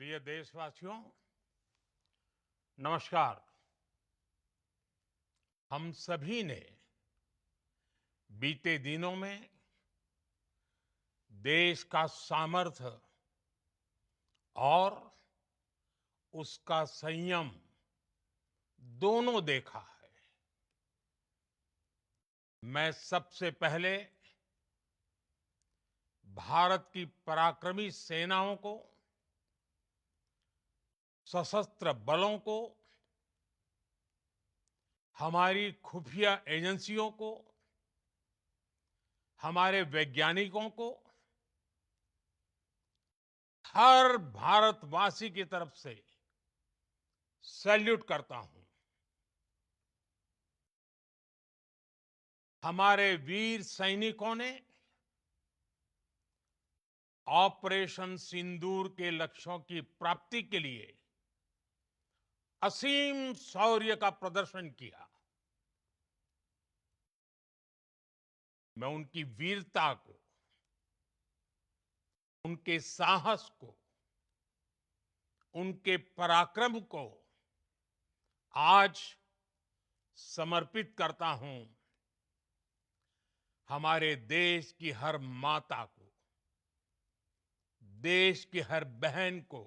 प्रिय देशवासियों, नमस्कार। हम सभी ने बीते दिनों में देश का सामर्थ्य और उसका संयम दोनों देखा है। मैं सबसे पहले भारत की पराक्रमी सेनाओं को, सशस्त्र बलों को, हमारी खुफिया एजेंसियों को, हमारे वैज्ञानिकों को, हर भारतवासी की तरफ से सैल्यूट करता हूं। हमारे वीर सैनिकों ने ऑपरेशन सिंदूर के लक्ष्यों की प्राप्ति के लिए असीम शौर्य का प्रदर्शन किया। मैं उनकी वीरता को, उनके साहस को, उनके पराक्रम को आज समर्पित करता हूं हमारे देश की हर माता को, देश की हर बहन को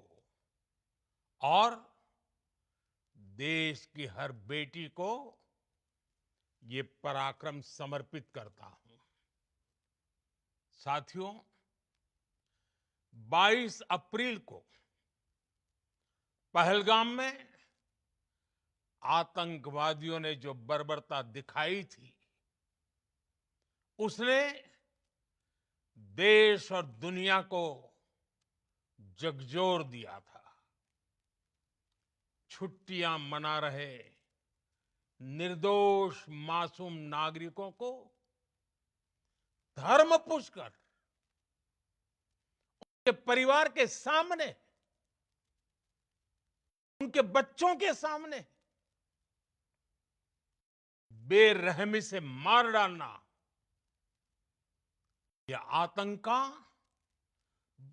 और देश की हर बेटी को ये पराक्रम समर्पित करता हूं। साथियों, 22 अप्रैल को पहलगाम में आतंकवादियों ने जो बर्बरता दिखाई थी, उसने देश और दुनिया को झकझोर दिया था। छुट्टियां मना रहे निर्दोष मासूम नागरिकों को धर्म पूछकर उनके परिवार के सामने, उनके बच्चों के सामने बेरहमी से मार डालना, यह आतंक का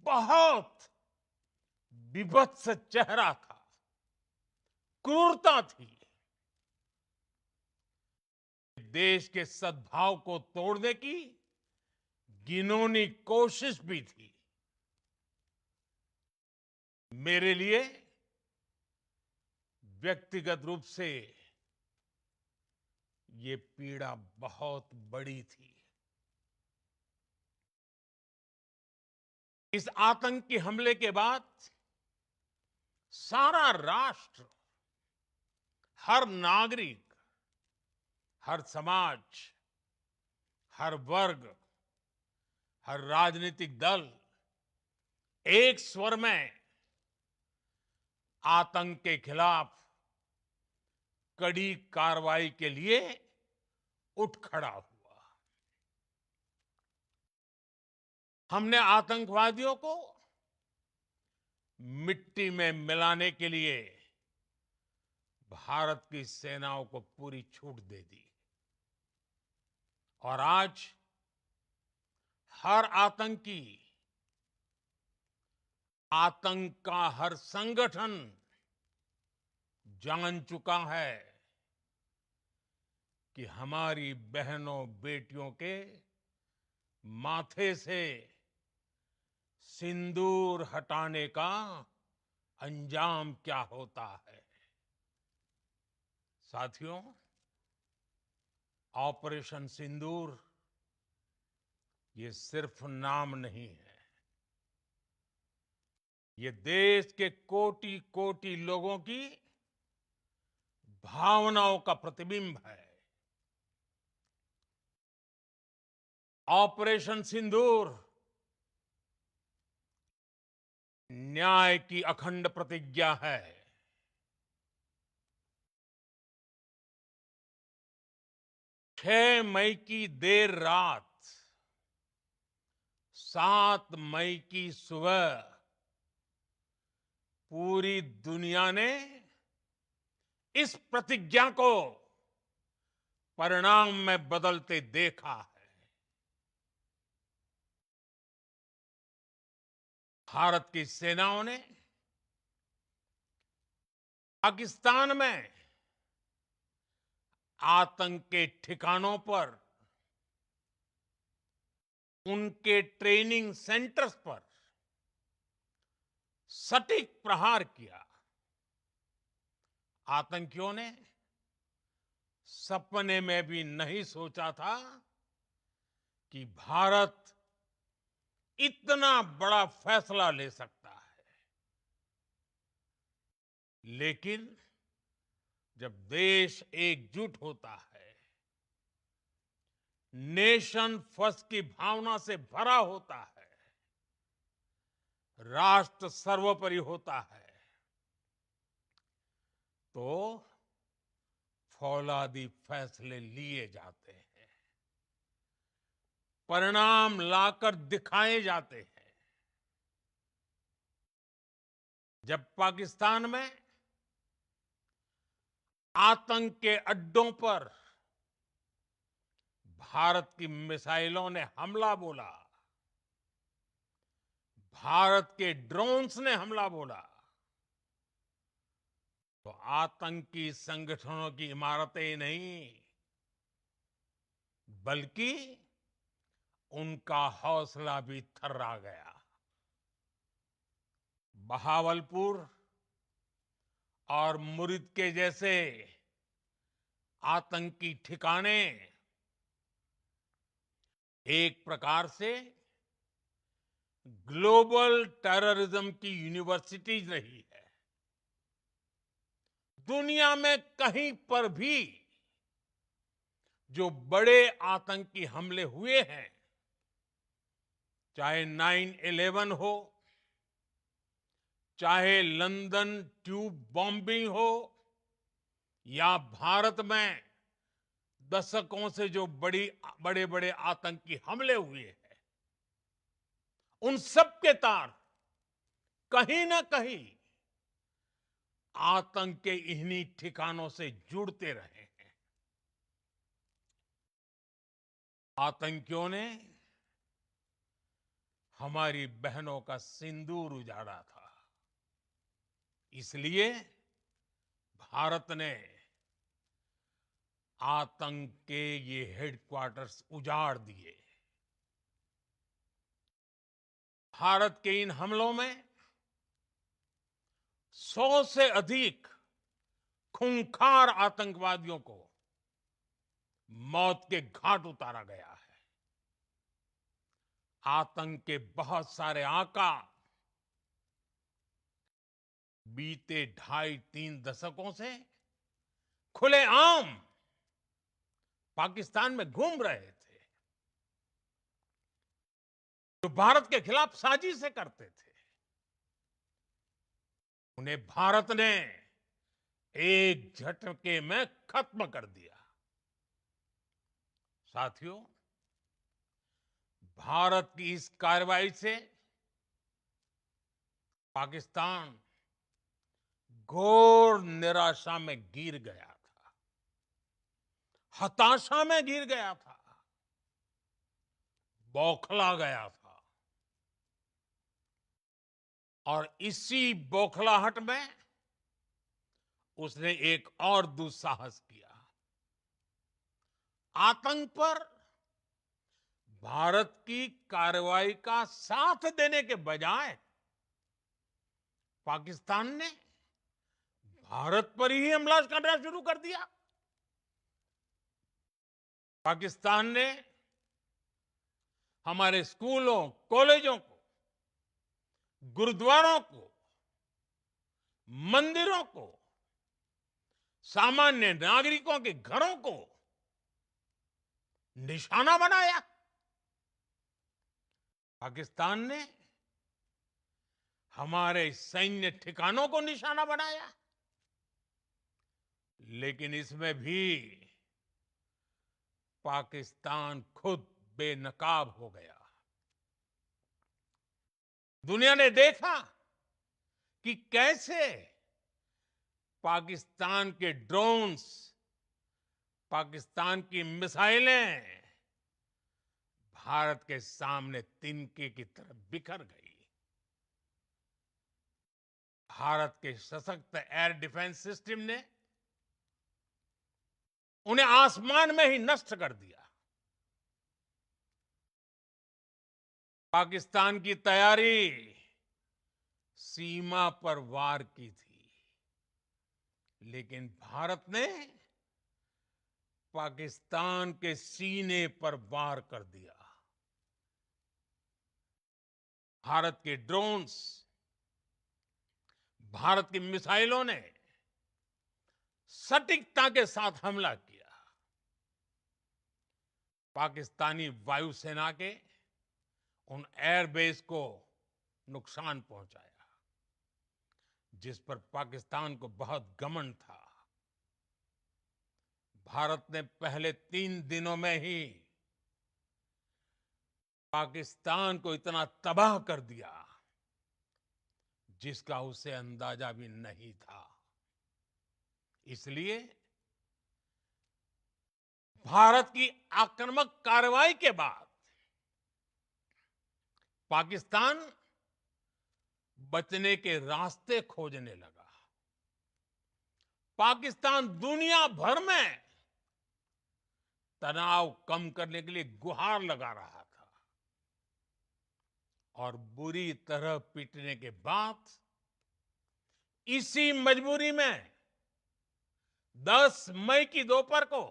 बहुत विभत्स चेहरा था, क्रूरता थी। देश के सद्भाव को तोड़ने की घिनौनी कोशिश भी थी। मेरे लिए व्यक्तिगत रूप से ये पीड़ा बहुत बड़ी थी। इस आतंकी हमले के बाद सारा राष्ट्र, हर नागरिक, हर समाज, हर वर्ग, हर राजनीतिक दल एक स्वर में आतंक के खिलाफ कड़ी कार्रवाई के लिए उठ खड़ा हुआ। हमने आतंकवादियों को मिट्टी में मिलाने के लिए भारत की सेनाओं को पूरी छूट दे दी और आज हर आतंकी, आतंक का हर संगठन जान चुका है कि हमारी बहनों बेटियों के माथे से सिंदूर हटाने का अंजाम क्या होता है। साथियों, ऑपरेशन सिंदूर ये सिर्फ नाम नहीं है, ये देश के कोटि कोटि लोगों की भावनाओं का प्रतिबिंब है। ऑपरेशन सिंदूर न्याय की अखंड प्रतिज्ञा है। 6 मई की देर रात, 7 मई की सुबह पूरी दुनिया ने इस प्रतिज्ञा को परिणाम में बदलते देखा है। भारत की सेनाओं ने पाकिस्तान में आतंक के ठिकानों पर, उनके ट्रेनिंग सेंटर्स पर सटीक प्रहार किया। आतंकियों ने सपने में भी नहीं सोचा था कि भारत इतना बड़ा फैसला ले सकता है। लेकिन जब देश एकजुट होता है, नेशन फर्स्ट की भावना से भरा होता है, राष्ट्र सर्वोपरि होता है, तो फौलादी फैसले लिए जाते हैं, परिणाम लाकर दिखाए जाते हैं। जब पाकिस्तान में आतंक के अड्डों पर भारत की मिसाइलों ने हमला बोला, भारत के ड्रोन्स ने हमला बोला, तो आतंकी संगठनों की इमारतें नहीं, बल्कि उनका हौसला भी थर्रा गया। बहावलपुर और मुरिद के जैसे आतंकी ठिकाने एक प्रकार से ग्लोबल टेररिज्म की यूनिवर्सिटीज रही है। दुनिया में कहीं पर भी जो बड़े आतंकी हमले हुए हैं, चाहे 9/11 हो, चाहे लंदन ट्यूब बॉम्बिंग हो, या भारत में दशकों से जो बड़े बड़े आतंकी हमले हुए हैं, उन सब के तार कहीं ना कहीं आतंक के इन्हीं ठिकानों से जुड़ते रहे हैं। आतंकियों ने हमारी बहनों का सिंदूर उजाड़ा था, इसलिए भारत ने आतंक के ये हेडक्वार्टर्स उजाड़ दिए। भारत के इन हमलों में 100 से अधिक खूंखार आतंकवादियों को मौत के घाट उतारा गया है। आतंक के बहुत सारे आका बीते 2.5-3 दशकों से खुलेआम पाकिस्तान में घूम रहे थे, जो भारत के खिलाफ साजिशें करते थे। उन्हें भारत ने एक झटके में खत्म कर दिया। साथियों, भारत की इस कार्रवाई से पाकिस्तान घोर निराशा में गिर गया था, हताशा में गिर गया था, बौखला गया था। और इसी बौखलाहट में उसने एक और दुस्साहस किया। आतंक पर भारत की कार्रवाई का साथ देने के बजाय पाकिस्तान ने भारत पर ही हमला करना शुरू कर दिया। पाकिस्तान ने हमारे स्कूलों, कॉलेजों को, गुरुद्वारों को, मंदिरों को, सामान्य नागरिकों के घरों को निशाना बनाया। पाकिस्तान ने हमारे सैन्य ठिकानों को निशाना बनाया। लेकिन इसमें भी पाकिस्तान खुद बेनकाब हो गया। दुनिया ने देखा कि कैसे पाकिस्तान के ड्रोन्स, पाकिस्तान की मिसाइलें भारत के सामने तिनके की तरह बिखर गई। भारत के सशक्त एयर डिफेंस सिस्टम ने उन्हें आसमान में ही नष्ट कर दिया। पाकिस्तान की तैयारी सीमा पर वार की थी, लेकिन भारत ने पाकिस्तान के सीने पर वार कर दिया। भारत के ड्रोन्स, भारत की मिसाइलों ने सटीकता के साथ हमला किया। पाकिस्तानी वायुसेना के उन एयरबेस को नुकसान पहुंचाया, जिस पर पाकिस्तान को बहुत घमंड था। भारत ने पहले 3 दिनों में ही पाकिस्तान को इतना तबाह कर दिया जिसका उसे अंदाजा भी नहीं था। इसलिए भारत की आक्रामक कार्रवाई के बाद पाकिस्तान बचने के रास्ते खोजने लगा। पाकिस्तान दुनिया भर में तनाव कम करने के लिए गुहार लगा रहा था, और बुरी तरह पीटने के बाद इसी मजबूरी में 10 मई की दोपहर को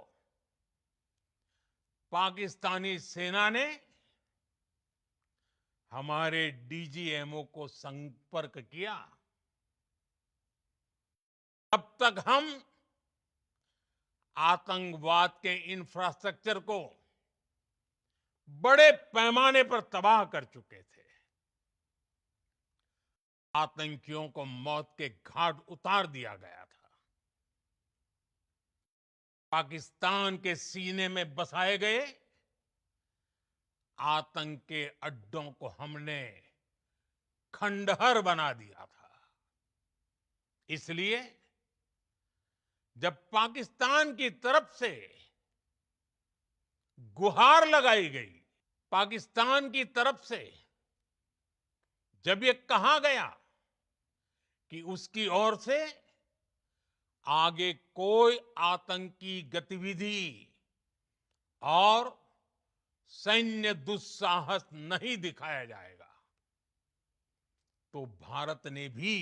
पाकिस्तानी सेना ने हमारे डीजीएमओ को संपर्क किया। अब तक हम आतंकवाद के इंफ्रास्ट्रक्चर को बड़े पैमाने पर तबाह कर चुके थे। आतंकियों को मौत के घाट उतार दिया गया था। पाकिस्तान के सीने में बसाए गए आतंक के अड्डों को हमने खंडहर बना दिया था। इसलिए जब पाकिस्तान की तरफ से गुहार लगाई गई, पाकिस्तान की तरफ से जब ये कहा गया कि उसकी ओर से आगे कोई आतंकी गतिविधि और सैन्य दुस्साहस नहीं दिखाया जाएगा, तो भारत ने भी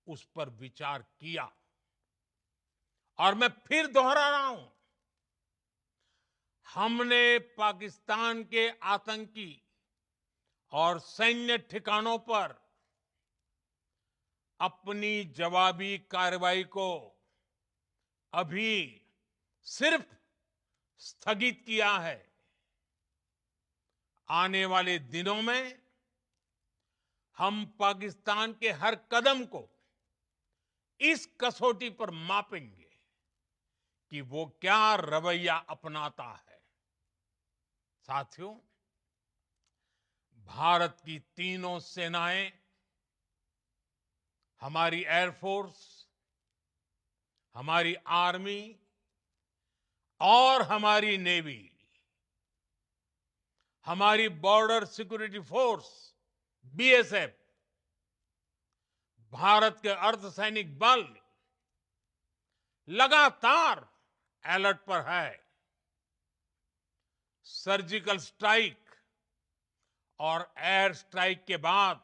उस पर विचार किया। और मैं फिर दोहरा रहा हूं, हमने पाकिस्तान के आतंकी और सैन्य ठिकानों पर अपनी जवाबी कार्रवाई को अभी सिर्फ स्थगित किया है। आने वाले दिनों में हम पाकिस्तान के हर कदम को इस कसौटी पर मापेंगे कि वो क्या रवैया अपनाता है। साथियों, भारत की तीनों सेनाएं, हमारी एयरफोर्स, हमारी आर्मी और हमारी नेवी, हमारी border security force BSF, Bharat के अर्धसैनिक बल लगातार अलर्ट पर है। सर्जिकल स्ट्राइक और एयर स्ट्राइक के बाद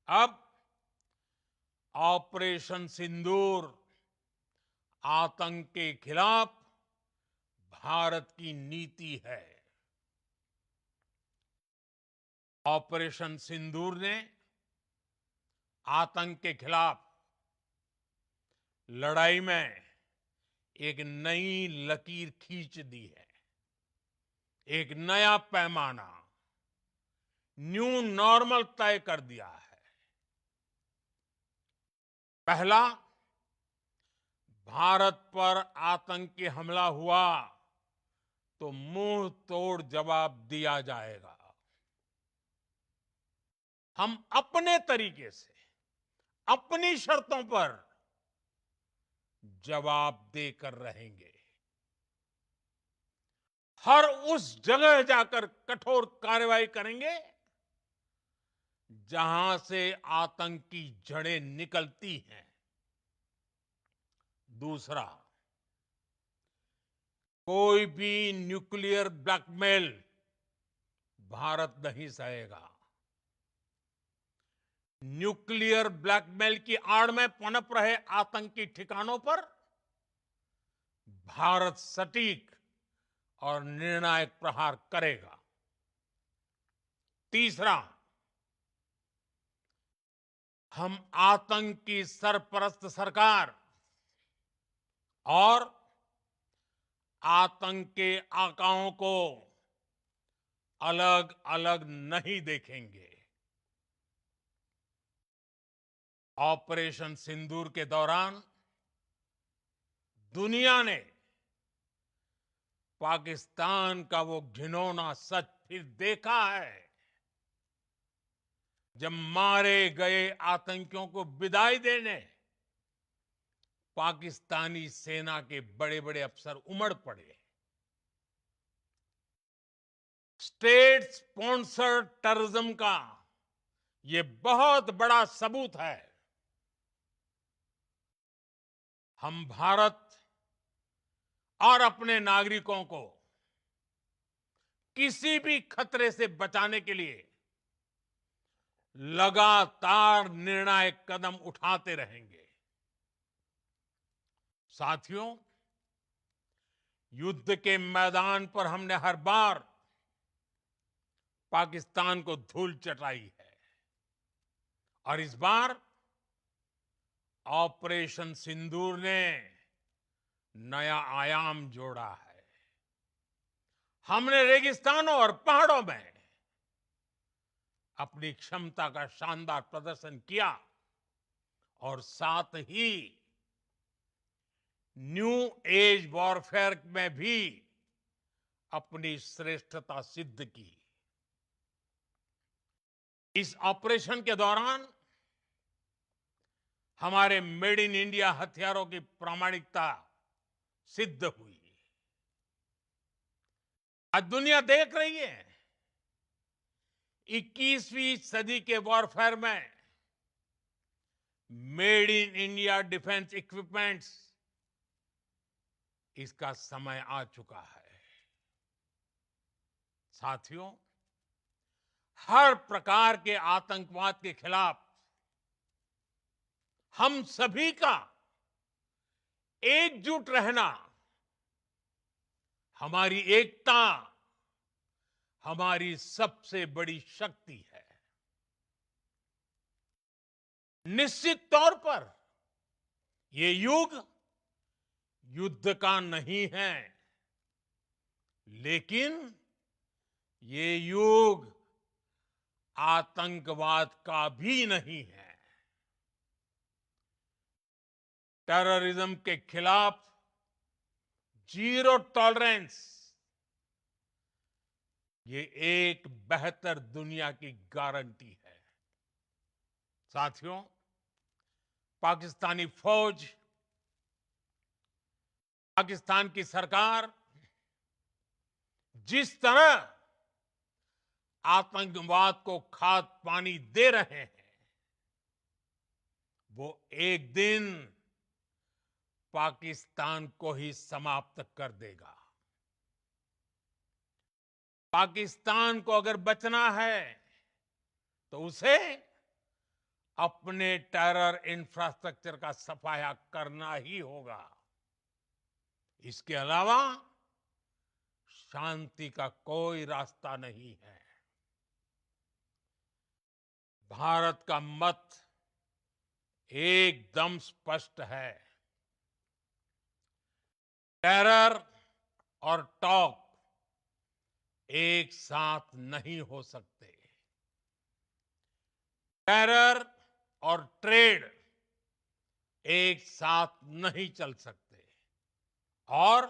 अब ऑपरेशन सिंदूर आतंक के खिलाफ भारत की नीति है। ऑपरेशन सिंदूर ने आतंक के खिलाफ लड़ाई में एक नई लकीर खींच दी है, एक नया पैमाना, न्यू नॉर्मल तय कर दिया है। पहला, भारत पर आतंकी हमला हुआ तो मुंह तोड़ जवाब दिया जाएगा। हम अपने तरीके से, अपनी शर्तों पर जवाब देकर रहेंगे। हर उस जगह जाकर कठोर कार्रवाई करेंगे जहां से आतंक की जड़ें निकलती हैं। दूसरा, कोई भी न्यूक्लियर ब्लैकमेल भारत नहीं सहेगा। न्यूक्लियर ब्लैकमेल की आड़ में पनप रहे आतंकी ठिकानों पर भारत सटीक और निर्णायक प्रहार करेगा। तीसरा, हम आतंक की सरपरस्त सरकार और आतंक के आकाओं को अलग अलग नहीं देखेंगे। ऑपरेशन सिंदूर के दौरान दुनिया ने पाकिस्तान का वो घिनौना सच फिर देखा है, जब मारे गए आतंकियों को विदाई देने पाकिस्तानी सेना के बड़े बड़े अफसर उमड़ पड़े। स्टेट स्पॉन्सर्ड टेररिज्म का ये बहुत बड़ा सबूत है। हम भारत और अपने नागरिकों को किसी भी खतरे से बचाने के लिए लगातार निर्णायक कदम उठाते रहेंगे। साथियों, युद्ध के मैदान पर हमने हर बार पाकिस्तान को धूल चटाई है और इस बार ऑपरेशन सिंदूर ने नया आयाम जोड़ा है। हमने रेगिस्तानों और पहाड़ों में अपनी क्षमता का शानदार प्रदर्शन किया और साथ ही न्यू एज वॉरफेयर में भी अपनी श्रेष्ठता सिद्ध की। इस ऑपरेशन के दौरान हमारे मेड इन इंडिया हथियारों की प्रामाणिकता सिद्ध हुई। आज दुनिया देख रही है 21वीं सदी के वॉरफेयर में made in India defence equipments, इसका समय आ चुका है। साथियों, हर प्रकार के आतंकवाद के खिलाफ हम सभी का एकजुट रहना हमारी एकता, हमारी सबसे बड़ी शक्ति है। निश्चित तौर पर ये युग युद्ध का नहीं है, लेकिन ये युग आतंकवाद का भी नहीं है। टेररिज्म के खिलाफ जीरो टॉलरेंस, ये एक बेहतर दुनिया की गारंटी है। साथियों, पाकिस्तानी फौज, पाकिस्तान की सरकार जिस तरह आतंकवाद को खाद पानी दे रहे हैं, वो एक दिन पाकिस्तान को ही समाप्त कर देगा। पाकिस्तान को अगर बचना है तो उसे अपने टेरर इंफ्रास्ट्रक्चर का सफाया करना ही होगा। इसके अलावा शांति का कोई रास्ता नहीं है। भारत का मत एकदम स्पष्ट है। टेरर और टॉक एक साथ नहीं हो सकते। टेरर और ट्रेड एक साथ नहीं चल सकते और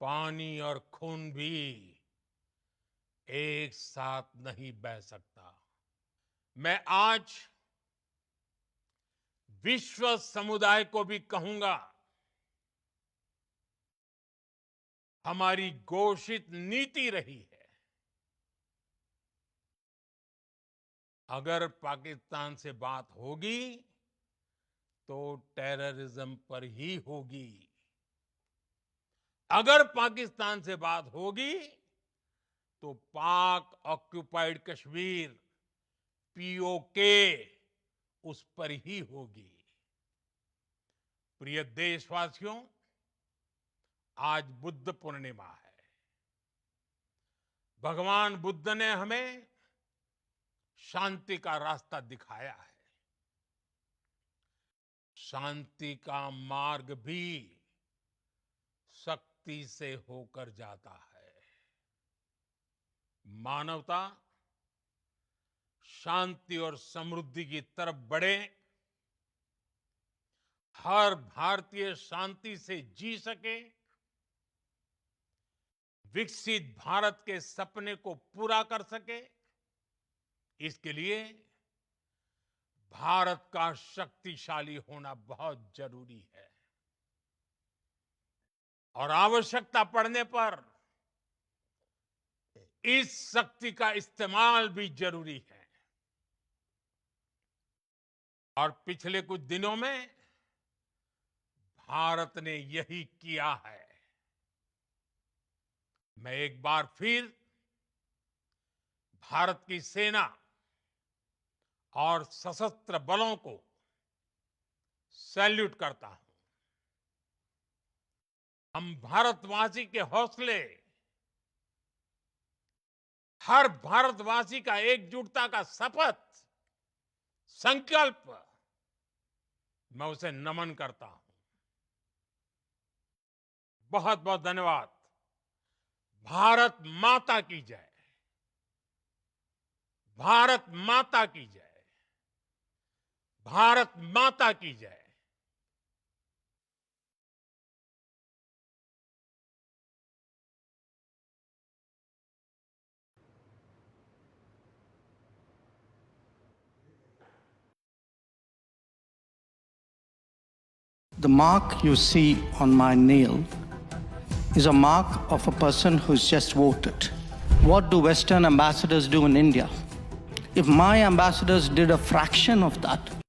पानी और खून भी एक साथ नहीं बह सकता। मैं आज विश्व समुदाय को भी कहूंगा, हमारी घोषित नीति रही है अगर पाकिस्तान से बात होगी तो टेररिज्म पर ही होगी। अगर पाकिस्तान से बात होगी तो पाक ऑक्युपाइड कश्मीर पीओके उस पर ही होगी। प्रिय देशवासियों, आज बुद्ध पूर्णिमा है। भगवान बुद्ध ने हमें शांति का रास्ता दिखाया है। शांति का मार्ग भी शक्ति से होकर जाता है। मानवता शांति और समृद्धि की तरफ बढ़े, हर भारतीय शांति से जी सके, विकसित भारत के सपने को पूरा कर सके, इसके लिए भारत का शक्तिशाली होना बहुत जरूरी है। और आवश्यकता पड़ने पर इस शक्ति का इस्तेमाल भी जरूरी है। और पिछले कुछ दिनों में भारत ने यही किया है। मैं एक बार फिर भारत की सेना और सशस्त्र बलों को सैल्यूट करता हूं। हम भारतवासी के हौसले, हर भारतवासी का एकजुटता का शपथ, संकल्प, मैं उसे नमन करता हूं। बहुत बहुत धन्यवाद। भारत माता की जय। भारत माता की जय। भारत माता की जय। The mark you see on my nail is a mark of a person who's just voted. What do Western ambassadors do in India? If my ambassadors did a fraction of that,